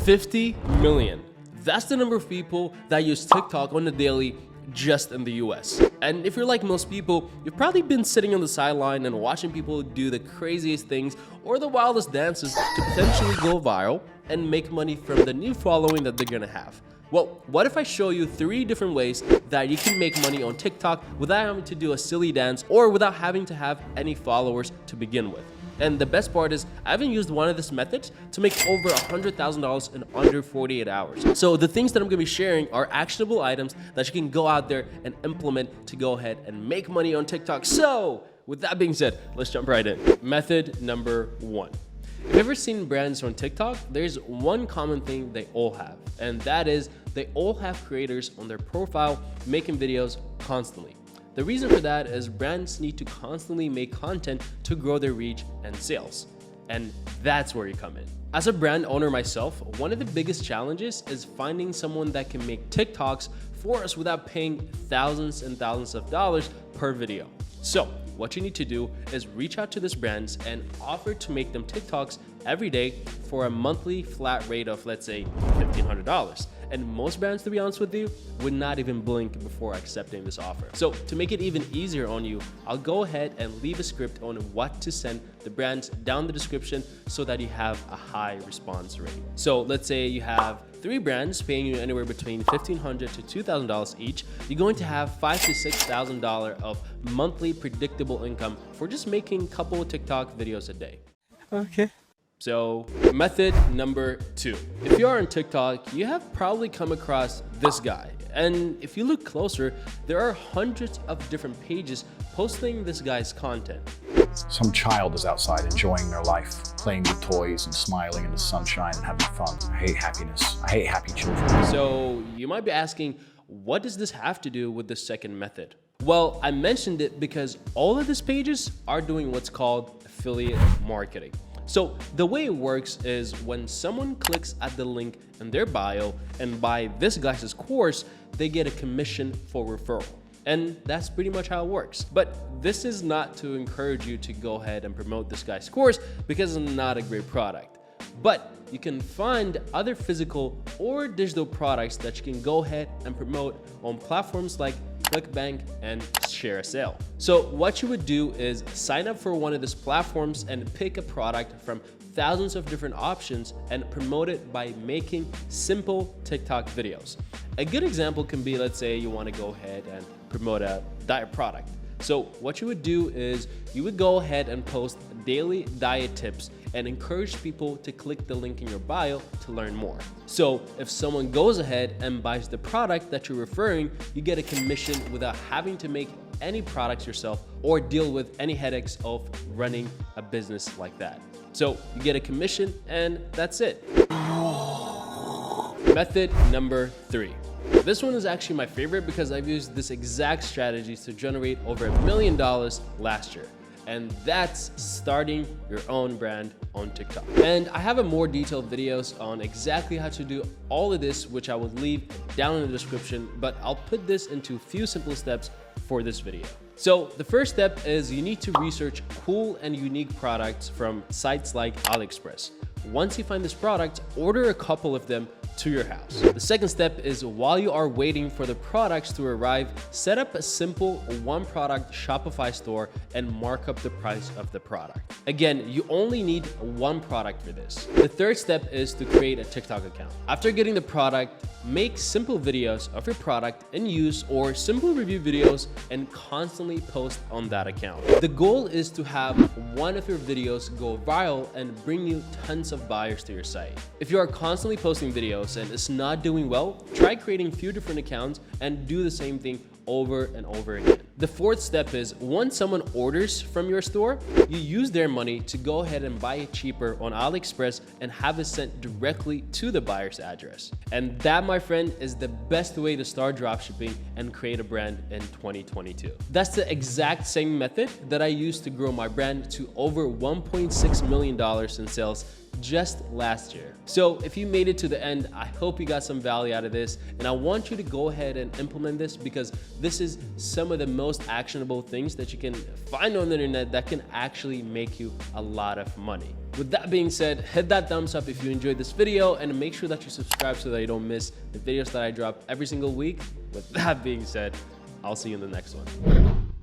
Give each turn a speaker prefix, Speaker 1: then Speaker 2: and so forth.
Speaker 1: 50 million. That's the number of people that use TikTok on a daily just in the US. And if you're like most people, you've probably been sitting on the sideline and watching people do the craziest things or the wildest dances to potentially go viral and make money from the new following that they're gonna have. Well, what if I show you 3 different ways that you can make money on TikTok without having to do a silly dance or without having to have any followers to begin with? And the best part is I haven't used one of these methods to make over $100,000 in under 48 hours. So the things that I'm gonna be sharing are actionable items that you can go out there and implement to go ahead and make money on TikTok. So with that being said, let's jump right in. Method number 1. If you've ever seen brands on TikTok, there's one common thing they all have, and that is they all have creators on their profile making videos constantly. The reason for that is brands need to constantly make content to grow their reach and sales. And that's where you come in. As a brand owner myself, one of the biggest challenges is finding someone that can make TikToks for us without paying thousands and thousands of dollars per video. So what you need to do is reach out to these brands and offer to make them TikToks every day for a monthly flat rate of, let's say, $1,500. And most brands, to be honest with you, would not even blink before accepting this offer. So to make it even easier on you, I'll go ahead and leave a script on what to send the brands down the description so that you have a high response rate. So let's say you have 3 brands paying you anywhere between $1,500 to $2,000 each. You're going to have $5,000 to $6,000 of monthly predictable income for just making a couple of TikTok videos a day.
Speaker 2: Okay.
Speaker 1: So method number 2. If you are on TikTok, you have probably come across this guy. And if you look closer, there are hundreds of different pages posting this guy's content.
Speaker 3: Some child is outside enjoying their life, playing with toys and smiling in the sunshine and having fun. I hate happiness. I hate happy children.
Speaker 1: So you might be asking, what does this have to do with the second method? Well, I mentioned it because all of these pages are doing what's called affiliate marketing. So the way it works is when someone clicks at the link in their bio and buy this guy's course, they get a commission for referral. And that's pretty much how it works. But this is not to encourage you to go ahead and promote this guy's course because it's not a great product. But you can find other physical or digital products that you can go ahead and promote on platforms like ClickBank and ShareASale. So what you would do is sign up for one of these platforms and pick a product from thousands of different options and promote it by making simple TikTok videos. A good example can be, let's say you want to go ahead and promote a diet product. So what you would do is you would go ahead and post daily diet tips and encourage people to click the link in your bio to learn more. So if someone goes ahead and buys the product that you're referring, you get a commission without having to make any products yourself or deal with any headaches of running a business like that. So you get a commission and that's it. Method number 3. This one is actually my favorite because I've used this exact strategy to generate over $1 million last year. And that's starting your own brand on TikTok. And I have a more detailed videos on exactly how to do all of this, which I will leave down in the description, but I'll put this into a few simple steps for this video. So the first step is you need to research cool and unique products from sites like AliExpress. Once you find this product, order a couple of them to your house. The second step is while you are waiting for the products to arrive, set up a simple one product Shopify store and mark up the price of the product. Again, you only need one product for this. The third step is to create a TikTok account. After getting the product, make simple videos of your product in use or simple review videos and constantly post on that account. The goal is to have one of your videos go viral and bring you tons of buyers to your site. If you are constantly posting videos and it's not doing well, try creating a few different accounts and do the same thing over and over again. The fourth step is once someone orders from your store, you use their money to go ahead and buy it cheaper on AliExpress and have it sent directly to the buyer's address. And that, my friend, is the best way to start dropshipping and create a brand in 2022. That's the exact same method that I used to grow my brand to over $1.6 million in sales just last year. So if you made it to the end, I hope you got some value out of this, and I want you to go ahead and implement this because this is some of the most actionable things that you can find on the internet that can actually make you a lot of money. With that being said, hit that thumbs up if you enjoyed this video and make sure that you subscribe so that you don't miss the videos that I drop every single week. With that being said, I'll see you in the next one.